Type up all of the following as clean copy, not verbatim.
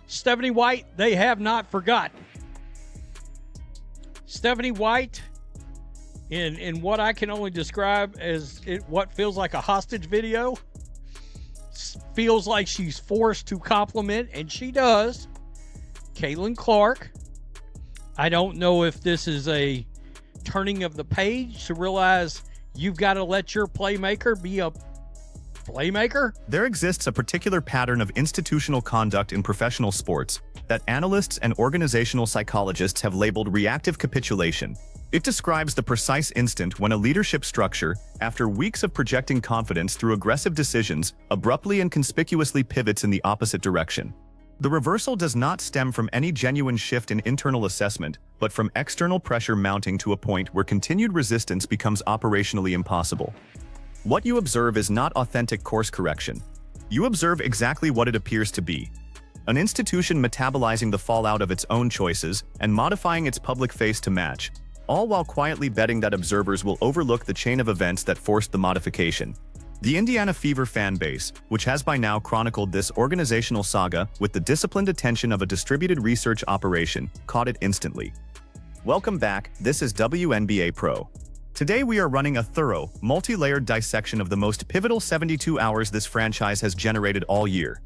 Stephanie White, they have not forgotten. Stephanie White, in what I can only describe as what feels like a hostage video, feels like she's forced to compliment, and she does, Caitlin Clark. I don't know if this is a turning of the page to realize you've got to let your playmaker be a playmaker. There exists a particular pattern of institutional conduct in professional sports that analysts and organizational psychologists have labeled reactive capitulation. It describes the precise instant when a leadership structure, after weeks of projecting confidence through aggressive decisions, abruptly and conspicuously pivots in the opposite direction. The reversal does not stem from any genuine shift in internal assessment, but from external pressure mounting to a point where continued resistance becomes operationally impossible. What you observe is not authentic course correction. You observe exactly what it appears to be: an institution metabolizing the fallout of its own choices and modifying its public face to match, all while quietly betting that observers will overlook the chain of events that forced the modification. The Indiana Fever fan base, which has by now chronicled this organizational saga with the disciplined attention of a distributed research operation, caught it instantly. Welcome back, this is WNBA Pro. Today we are running a thorough, multi-layered dissection of the most pivotal 72 hours this franchise has generated all year.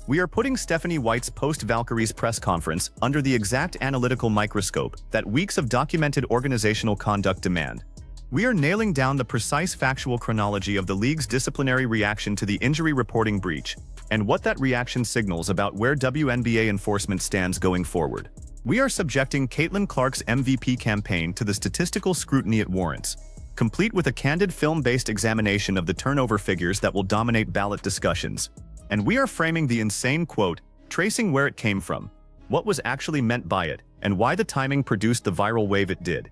We are putting Stephanie White's post-Valkyries press conference under the exact analytical microscope that weeks of documented organizational conduct demand. We are nailing down the precise factual chronology of the league's disciplinary reaction to the injury reporting breach, and what that reaction signals about where WNBA enforcement stands going forward. We are subjecting Caitlin Clark's MVP campaign to the statistical scrutiny it warrants, complete with a candid film-based examination of the turnover figures that will dominate ballot discussions. And we are framing the insane quote, tracing where it came from, what was actually meant by it, and why the timing produced the viral wave it did.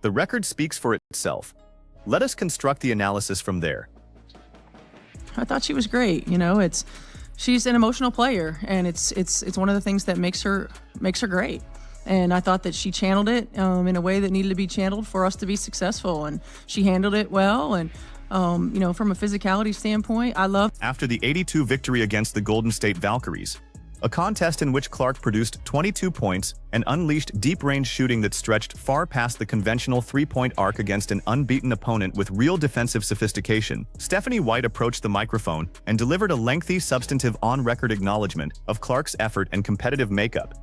The record speaks for itself. Let us construct the analysis from there. I thought she was great. She's an emotional player, and it's one of the things that makes her great. And I thought that she channeled it in a way that needed to be channeled for us to be successful, and she handled it well. And from a physicality standpoint, I love. After the 82 victory against the Golden State Valkyries, a contest in which Clark produced 22 points and unleashed deep-range shooting that stretched far past the conventional three-point arc against an unbeaten opponent with real defensive sophistication, Stephanie White approached the microphone and delivered a lengthy, substantive on-record acknowledgement of Clark's effort and competitive makeup.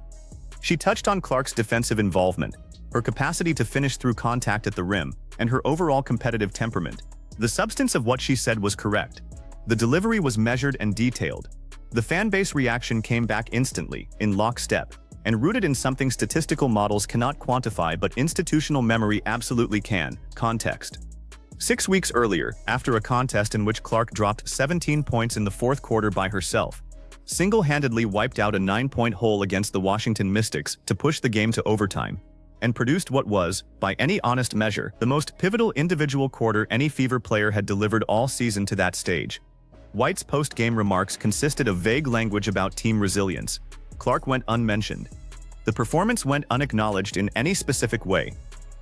She touched on Clark's defensive involvement, her capacity to finish through contact at the rim, and her overall competitive temperament. The substance of what she said was correct. The delivery was measured and detailed. The fanbase reaction came back instantly, in lockstep, and rooted in something statistical models cannot quantify but institutional memory absolutely can: context. 6 weeks earlier, after a contest in which Clark dropped 17 points in the fourth quarter by herself, single-handedly wiped out a 9-point hole against the Washington Mystics to push the game to overtime, and produced what was, by any honest measure, the most pivotal individual quarter any Fever player had delivered all season to that stage. White's post-game remarks consisted of vague language about team resilience. Clark went unmentioned. The performance went unacknowledged in any specific way.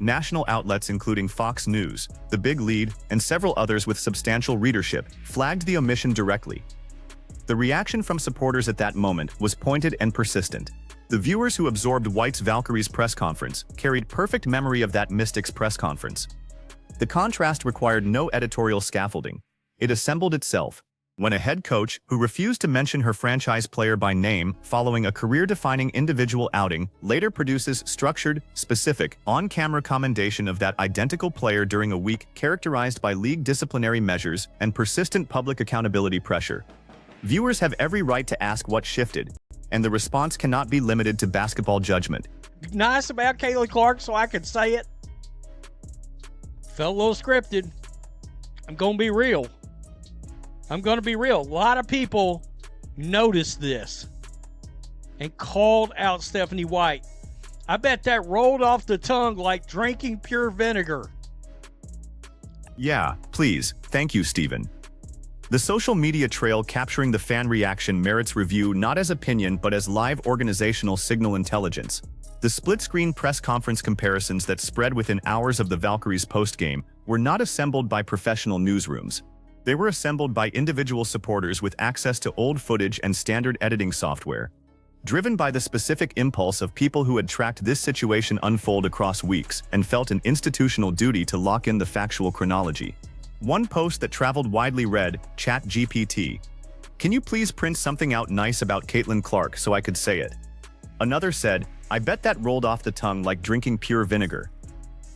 National outlets including Fox News, The Big Lead, and several others with substantial readership flagged the omission directly. The reaction from supporters at that moment was pointed and persistent. The viewers who absorbed White's Valkyries press conference carried perfect memory of that Mystics press conference. The contrast required no editorial scaffolding. It assembled itself. When a head coach, who refused to mention her franchise player by name following a career-defining individual outing, later produces structured, specific, on-camera commendation of that identical player during a week characterized by league disciplinary measures and persistent public accountability pressure. Viewers have every right to ask what shifted, and the response cannot be limited to basketball judgment. Nice about Caitlin Clark, so I could say it. Felt a little scripted. I'm going to be real. A lot of people noticed this and called out Stephanie White. I bet that rolled off the tongue like drinking pure vinegar. Yeah, please. Thank you, Stephen. The social media trail capturing the fan reaction merits review not as opinion but as live organizational signal intelligence. The split-screen press conference comparisons that spread within hours of the Valkyries postgame were not assembled by professional newsrooms. They were assembled by individual supporters with access to old footage and standard editing software. driven by the specific impulse of people who had tracked this situation unfold across weeks and felt an institutional duty to lock in the factual chronology. One post that traveled widely read, "ChatGPT. Can you please print something out nice about Caitlin Clark so I could say it?" Another said, "I bet that rolled off the tongue like drinking pure vinegar."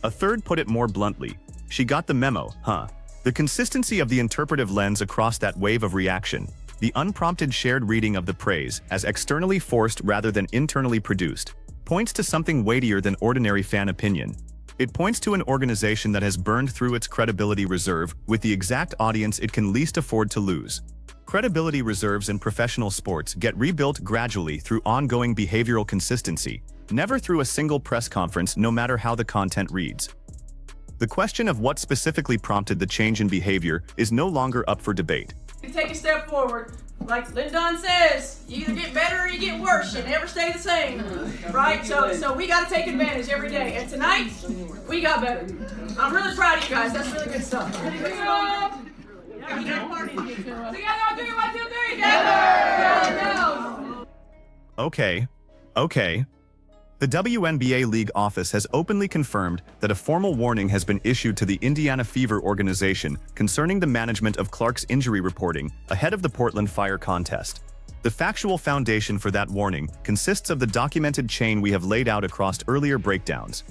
A third put it more bluntly, "She got the memo, huh?" The consistency of the interpretive lens across that wave of reaction, the unprompted shared reading of the praise as externally forced rather than internally produced, points to something weightier than ordinary fan opinion. It points to an organization that has burned through its credibility reserve with the exact audience it can least afford to lose. Credibility reserves in professional sports get rebuilt gradually through ongoing behavioral consistency, never through a single press conference no matter how the content reads. The question of what specifically prompted the change in behavior is no longer up for debate. Take a step forward. Like Lyndon says, you either get better or you get worse. You never stay the same, right? So we got to take advantage every day. And tonight, we got better. I'm really proud of you guys. That's really good stuff. Really good stuff. Together, 1, 2, 3, together. Okay. The WNBA League office has openly confirmed that a formal warning has been issued to the Indiana Fever organization concerning the management of Clark's injury reporting ahead of the Portland Fire contest. The factual foundation for that warning consists of the documented chain we have laid out across earlier breakdowns.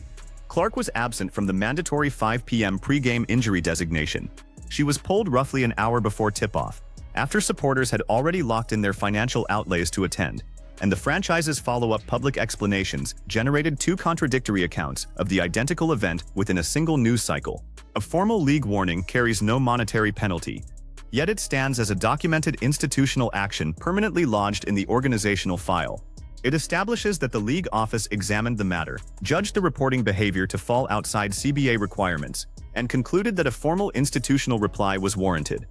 Clark was absent from the mandatory 5 p.m. pre-game injury designation. She was pulled roughly an hour before tip-off, after supporters had already locked in their financial outlays to attend, and the franchise's follow-up public explanations generated 2 contradictory accounts of the identical event within a single news cycle. A formal league warning carries no monetary penalty, yet it stands as a documented institutional action permanently lodged in the organizational file. It establishes that the league office examined the matter, judged the reporting behavior to fall outside CBA requirements, and concluded that a formal institutional reply was warranted.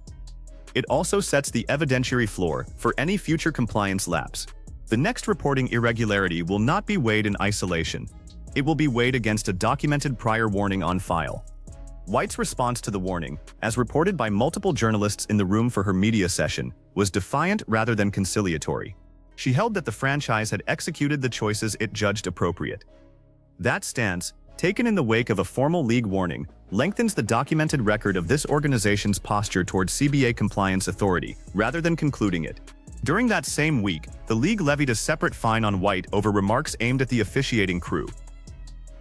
It also sets the evidentiary floor for any future compliance lapse. The next reporting irregularity will not be weighed in isolation. It will be weighed against a documented prior warning on file. White's response to the warning, as reported by multiple journalists in the room for her media session, was defiant rather than conciliatory. She held that the franchise had executed the choices it judged appropriate. That stance, taken in the wake of a formal league warning, lengthens the documented record of this organization's posture towards CBA compliance authority, rather than concluding it. During that same week, the league levied a separate fine on White over remarks aimed at the officiating crew.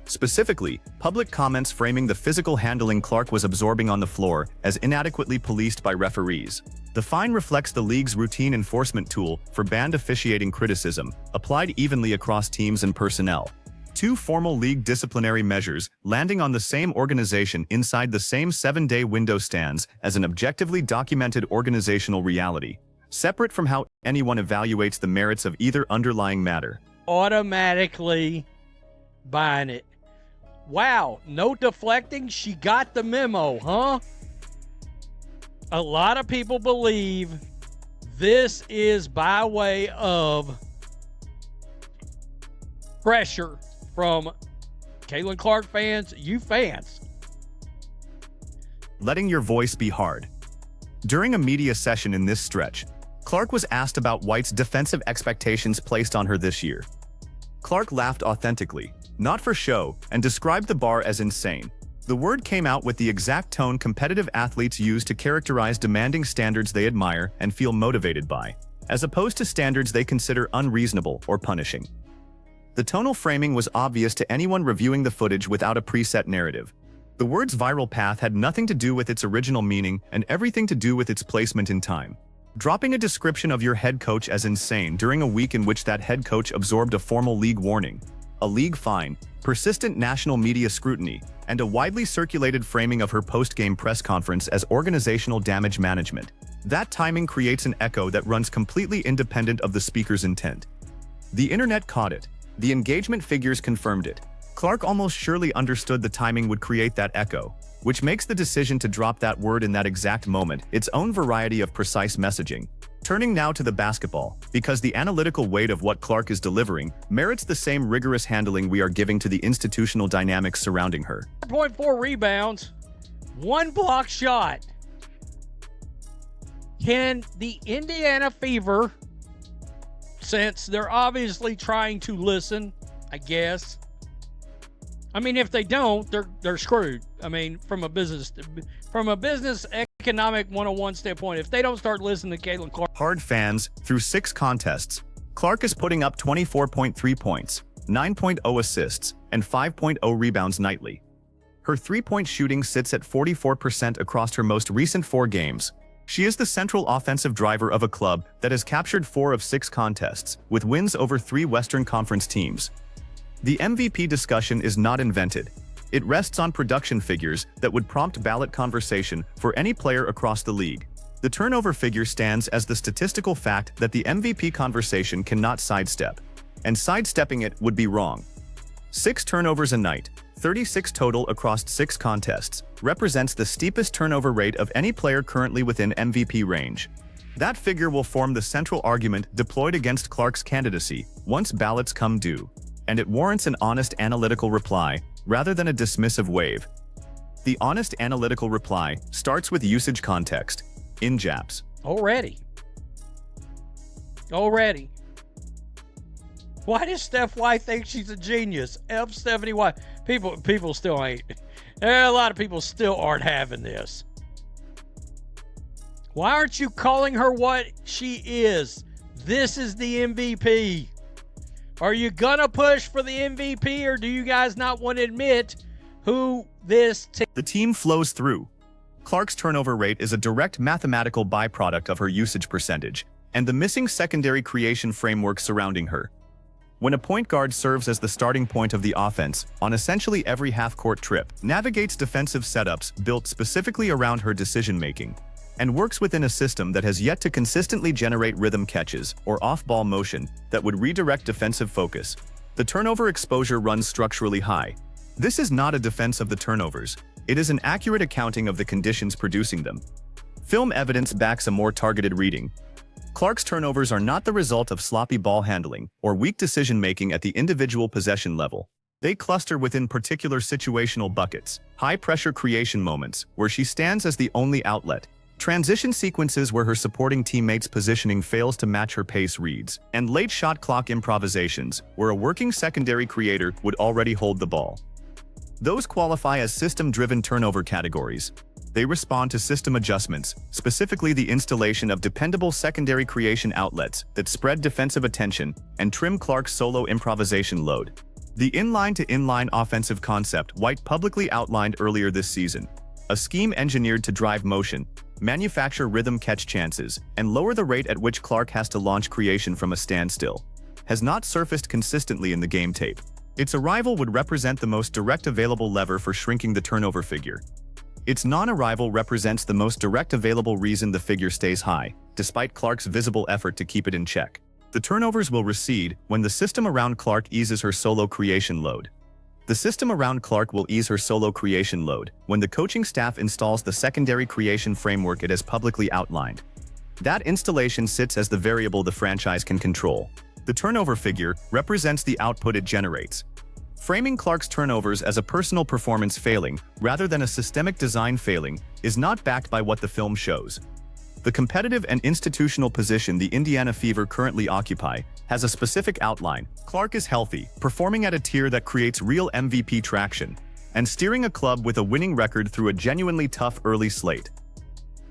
Specifically, public comments framing the physical handling Clark was absorbing on the floor as inadequately policed by referees. The fine reflects the league's routine enforcement tool for banned officiating criticism, applied evenly across teams and personnel. 2 formal league disciplinary measures landing on the same organization inside the same 7-day window stands as an objectively documented organizational reality, separate from how anyone evaluates the merits of either underlying matter. Automatically buying it. Wow, no deflecting, she got the memo, huh? A lot of people believe this is by way of pressure from Caitlin Clark fans, you fans. Letting your voice be hard. During a media session in this stretch, Clark was asked about White's defensive expectations placed on her this year. Clark laughed authentically, not for show, and described the bar as insane. The word came out with the exact tone competitive athletes use to characterize demanding standards they admire and feel motivated by, as opposed to standards they consider unreasonable or punishing. The tonal framing was obvious to anyone reviewing the footage without a preset narrative. The word's viral path had nothing to do with its original meaning and everything to do with its placement in time. Dropping a description of your head coach as insane during a week in which that head coach absorbed a formal league warning, a league fine, persistent national media scrutiny, and a widely circulated framing of her post-game press conference as organizational damage management. That timing creates an echo that runs completely independent of the speaker's intent. The internet caught it. The engagement figures confirmed it. Clark almost surely understood the timing would create that echo, which makes the decision to drop that word in that exact moment its own variety of precise messaging. Turning now to the basketball, because the analytical weight of what Clark is delivering merits the same rigorous handling we are giving to the institutional dynamics surrounding her. 4.4 rebounds, 1 block shot. Can the Indiana Fever since they're obviously trying to listen, I guess. I mean, if they don't, they're screwed. I mean, from a business economic 101 standpoint, if they don't start listening to Caitlin Clark. Hard fans, through 6 contests, Clark is putting up 24.3 points, 9.0 assists, and 5.0 rebounds nightly. Her three-point shooting sits at 44% across her most recent 4 games. She is the central offensive driver of a club that has captured 4 of 6 contests, with wins over 3 Western Conference teams. The MVP discussion is not invented. It rests on production figures that would prompt ballot conversation for any player across the league. The turnover figure stands as the statistical fact that the MVP conversation cannot sidestep, and sidestepping it would be wrong. 6 turnovers a night, 36 total across 6 contests, represents the steepest turnover rate of any player currently within MVP range. That figure will form the central argument deployed against Clark's candidacy once ballots come due, and it warrants an honest analytical reply rather than a dismissive wave. The honest analytical reply starts with usage context, in Japs. Already. Why does Steph White think she's a genius? F70Y. People still ain't. A lot of people still aren't having this. Why aren't you calling her what she is? This is the MVP. Are you gonna push for the MVP, or do you guys not want to admit who this team? The team flows through. Clark's turnover rate is a direct mathematical byproduct of her usage percentage and the missing secondary creation framework surrounding her. When a point guard serves as the starting point of the offense on essentially every half-court trip, navigates defensive setups built specifically around her decision-making, and works within a system that has yet to consistently generate rhythm catches or off-ball motion that would redirect defensive focus, the turnover exposure runs structurally high. This is not a defense of the turnovers. It is an accurate accounting of the conditions producing them. Film evidence backs a more targeted reading. Clark's turnovers are not the result of sloppy ball handling or weak decision-making at the individual possession level. They cluster within particular situational buckets, high-pressure creation moments where she stands as the only outlet, transition sequences where her supporting teammates' positioning fails to match her pace reads, and late shot clock improvisations where a working secondary creator would already hold the ball. Those qualify as system-driven turnover categories. They respond to system adjustments, specifically the installation of dependable secondary creation outlets that spread defensive attention and trim Clark's solo improvisation load. The inline-to-inline offensive concept White publicly outlined earlier this season, a scheme engineered to drive motion, manufacture rhythm catch chances, and lower the rate at which Clark has to launch creation from a standstill, has not surfaced consistently in the game tape. Its arrival would represent the most direct available lever for shrinking the turnover figure. Its non-arrival represents the most direct available reason the figure stays high, despite Clark's visible effort to keep it in check. The turnovers will recede when the system around Clark eases her solo creation load. The system around Clark will ease her solo creation load when the coaching staff installs the secondary creation framework it has publicly outlined. That installation sits as the variable the franchise can control. The turnover figure represents the output it generates. Framing Clark's turnovers as a personal performance failing rather than a systemic design failing is not backed by what the film shows. The competitive and institutional position the Indiana Fever currently occupy has a specific outline. Clark is healthy, performing at a tier that creates real MVP traction, and steering a club with a winning record through a genuinely tough early slate.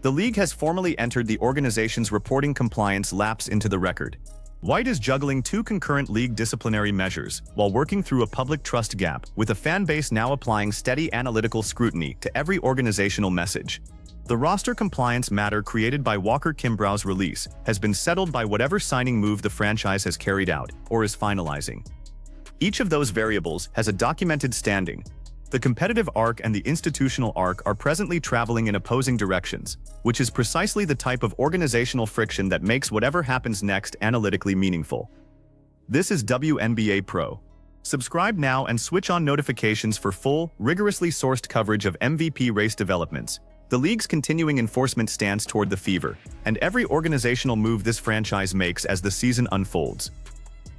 The league has formally entered the organization's reporting compliance lapse into the record. White is juggling 2 concurrent league disciplinary measures while working through a public trust gap, with a fan base now applying steady analytical scrutiny to every organizational message. The roster compliance matter created by Walker Kimbrow's release has been settled by whatever signing move the franchise has carried out or is finalizing. Each of those variables has a documented standing. The competitive arc and the institutional arc are presently traveling in opposing directions, which is precisely the type of organizational friction that makes whatever happens next analytically meaningful. This is WNBA Pro. Subscribe now and switch on notifications for full, rigorously sourced coverage of MVP race developments, the league's continuing enforcement stance toward the Fever, and every organizational move this franchise makes as the season unfolds.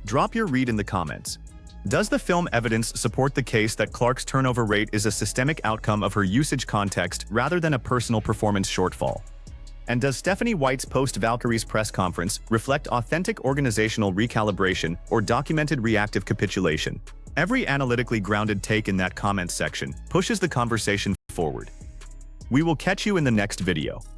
Drop your read in the comments. Does the film evidence support the case that Clark's turnover rate is a systemic outcome of her usage context rather than a personal performance shortfall? And does Stephanie White's post-Valkyries press conference reflect authentic organizational recalibration or documented reactive capitulation? Every analytically grounded take in that comments section pushes the conversation forward. We will catch you in the next video.